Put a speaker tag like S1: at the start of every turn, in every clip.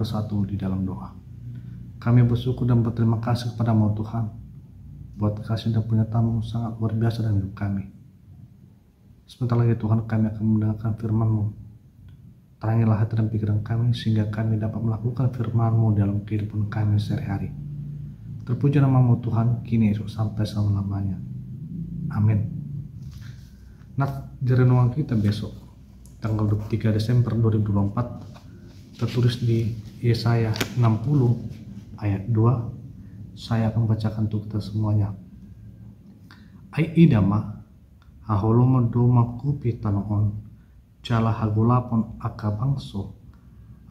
S1: bersatu di dalam doa. Kami bersyukur dan berterima kasih kepada-Mu Tuhan, buat kasih dan penyertaan-Mu sangat luar biasa dalam hidup kami. Sebentar lagi Tuhan, kami akan mendengarkan firman-Mu. Terangilah hati dan pikiran kami sehingga kami dapat melakukan firman-Mu dalam kehidupan kami sehari-hari. Terpuji nama-Mu Tuhan, kini esok sampai selama-lamanya. Amin. Nah, di renungan kita besok, tanggal 23 Desember 2024, tertulis di Yesaya 60 ayat 2. Saya akan bacakan untuk kita semuanya. Ai idama haholomo doma kupi tanoon jala hagulapon akabangso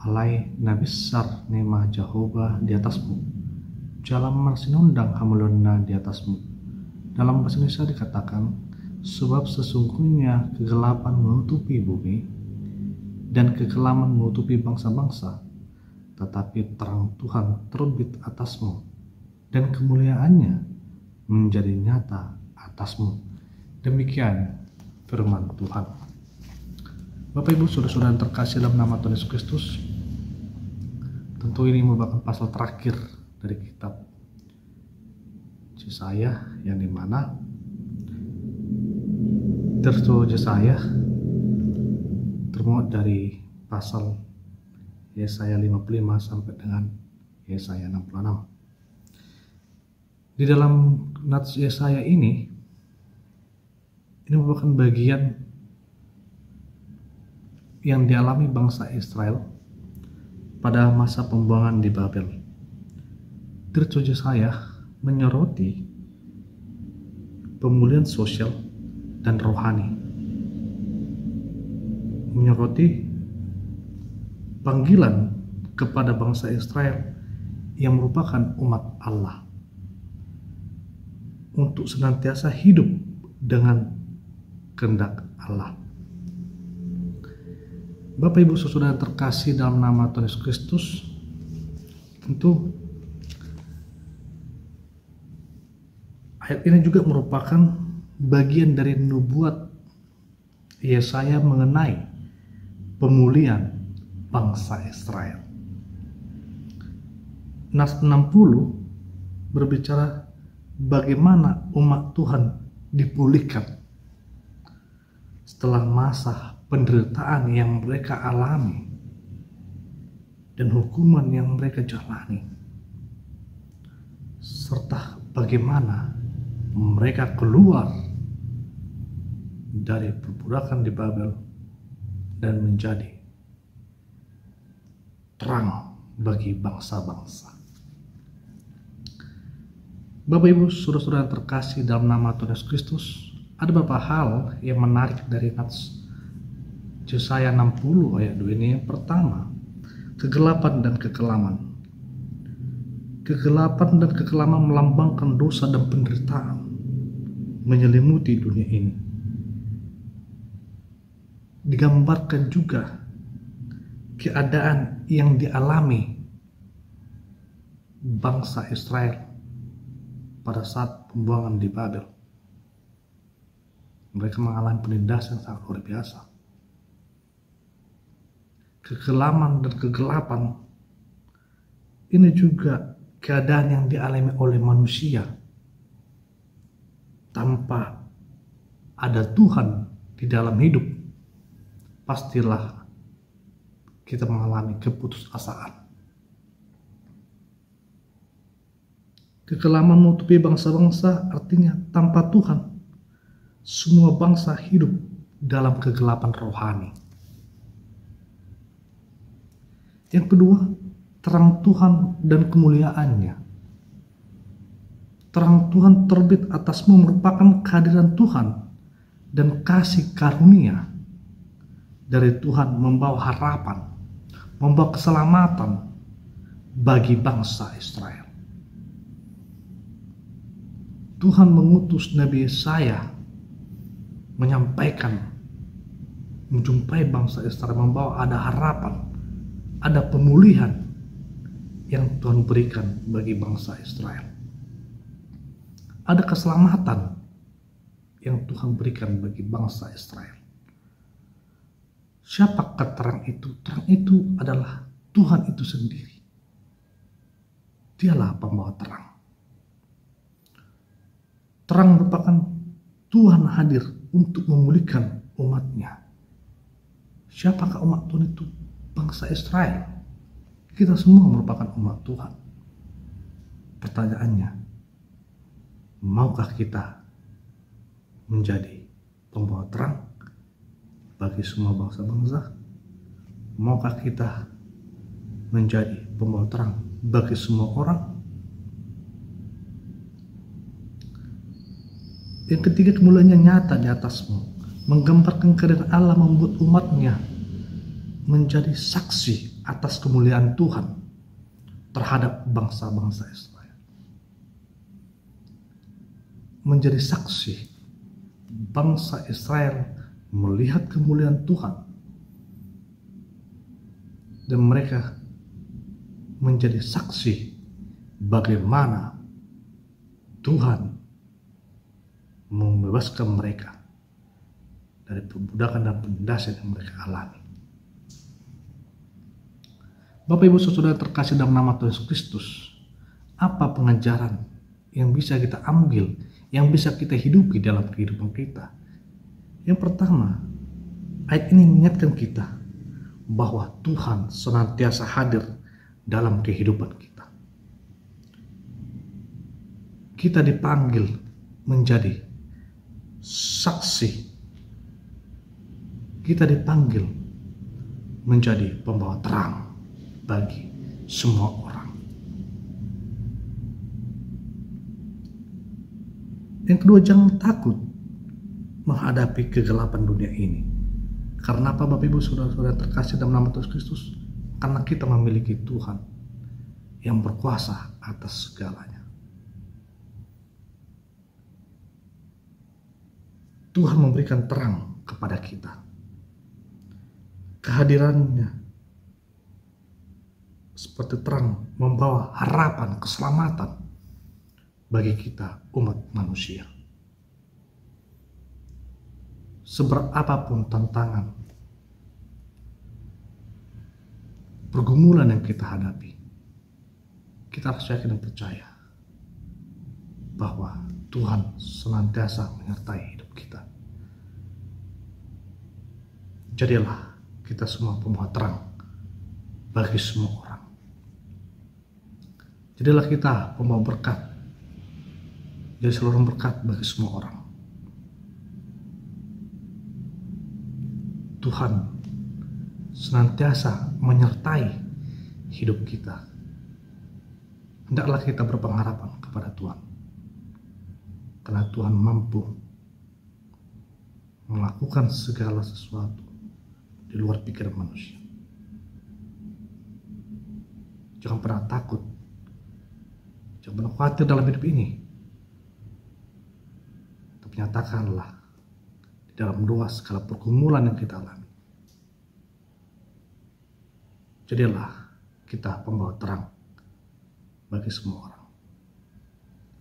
S1: alai nabisar nema Jehovah di atasmu, jalan marsinondang hamulonna di atasmu. Dalam bahasa Indonesia dikatakan, sebab sesungguhnya kegelapan menutupi bumi dan kekelaman menutupi bangsa-bangsa, tetapi terang Tuhan terbit atasmu dan kemuliaannya menjadi nyata atasmu. Demikian firman Tuhan. Bapak Ibu saudara-saudara terkasih dalam nama Tuhan Yesus Kristus, tentu ini merupakan pasal terakhir dari kitab Yesaya, yang dimana tertulis Yesaya termuat dari pasal Yesaya 55 sampai dengan Yesaya 66. Di dalam nats Yesaya ini merupakan bagian yang dialami bangsa Israel pada masa pembuangan di Babel. Tertulis Yesaya menyoroti pemulihan sosial dan rohani, menyoroti panggilan kepada bangsa Israel yang merupakan umat Allah untuk senantiasa hidup dengan kehendak Allah. Bapak Ibu saudara terkasih dalam nama Tuhan Yesus Kristus, tentu ayat ini juga merupakan bagian dari nubuat Yesaya mengenai pemulihan bangsa Israel. Nas 60 berbicara bagaimana umat Tuhan dipulihkan setelah masa penderitaan yang mereka alami dan hukuman yang mereka jalani, serta bagaimana mereka keluar dari perbudakan di Babel dan menjadi terang bagi bangsa-bangsa. Bapak Ibu saudara-saudara terkasih dalam nama Tuhan Yesus Kristus, ada beberapa hal yang menarik dari nats Yesaya 60 ayat 2 ini. Yang pertama, kegelapan dan kekelaman. Kegelapan dan kekelaman melambangkan dosa dan penderitaan menyelimuti dunia ini. Digambarkan juga keadaan yang dialami bangsa Israel pada saat pembuangan di Babel. Mereka mengalami penindasan yang sangat luar biasa. Kekelaman dan kegelapan ini juga keadaan yang dialami oleh manusia tanpa ada Tuhan di dalam hidup. Pastilah kita mengalami keputusasaan. Kekelaman menutupi bangsa-bangsa artinya tanpa Tuhan semua bangsa hidup dalam kegelapan rohani. Yang kedua, terang Tuhan dan kemuliaannya. Terang Tuhan terbit atasmu merupakan kehadiran Tuhan dan kasih karunia dari Tuhan, membawa harapan, membawa keselamatan bagi bangsa Israel. Tuhan mengutus Nabi Yesaya menyampaikan, menjumpai bangsa Israel, membawa ada harapan, ada pemulihan yang Tuhan berikan bagi bangsa Israel. Ada keselamatan yang Tuhan berikan bagi bangsa Israel. Siapakah terang itu? Terang itu adalah Tuhan itu sendiri. Dialah pembawa terang. Terang merupakan Tuhan hadir untuk memulihkan umatnya. Siapakah umat Tuhan itu? Bangsa Israel. Kita semua merupakan umat Tuhan. Pertanyaannya, maukah kita menjadi pembawa terang bagi semua bangsa-bangsa? Maukah kita menjadi pembawa terang bagi semua orang? Yang ketiga, kemuliaan nyata di atasmu, menggambarkan kehadiran Allah membuat umatnya menjadi saksi atas kemuliaan Tuhan terhadap bangsa-bangsa Israel. Menjadi saksi, bangsa Israel melihat kemuliaan Tuhan dan mereka menjadi saksi bagaimana Tuhan membebaskan mereka dari perbudakan dan penindasan yang mereka alami. Bapak Ibu Saudara terkasih dalam nama Tuhan Yesus Kristus, apa pengajaran yang bisa kita ambil, yang bisa kita hidupi dalam kehidupan kita? Yang pertama, ayat ini mengingatkan kita bahwa Tuhan senantiasa hadir dalam kehidupan kita. Kita dipanggil menjadi saksi. Kita dipanggil menjadi pembawa terang bagi semua orang. Yang kedua, jangan takut menghadapi kegelapan dunia ini. Karena apa Bapak Ibu Saudara-saudara terkasih dalam nama Tuhan Kristus? Karena kita memiliki Tuhan yang berkuasa atas segalanya. Tuhan memberikan terang kepada kita. Kehadirannya seperti terang membawa harapan, keselamatan bagi kita umat manusia. Seberapapun tantangan, pergumulan yang kita hadapi, kita harus yakin dan percaya bahwa Tuhan senantiasa menyertai hidup kita. Jadilah kita semua pembawa terang bagi semua orang. Jadilah kita pembawa berkat, jadi saluran berkat bagi semua orang. Tuhan senantiasa menyertai hidup kita. Hendaklah kita berpengharapan kepada Tuhan, karena Tuhan mampu melakukan segala sesuatu di luar pikiran manusia. Jangan pernah takut, jangan pernah khawatir dalam hidup ini. Tapi nyatakanlah di dalam doa segala pergumulan yang kita alami. Jadilah kita pembawa terang bagi semua orang.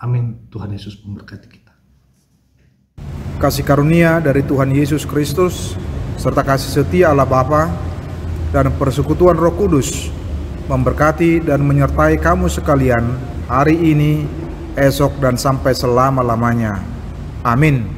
S1: Amin. Tuhan Yesus memberkati kita.
S2: Kasih karunia dari Tuhan Yesus Kristus serta kasih setia Allah Bapa dan persekutuan Roh Kudus memberkati dan menyertai kamu sekalian hari ini, esok, dan sampai selama-lamanya. Amin.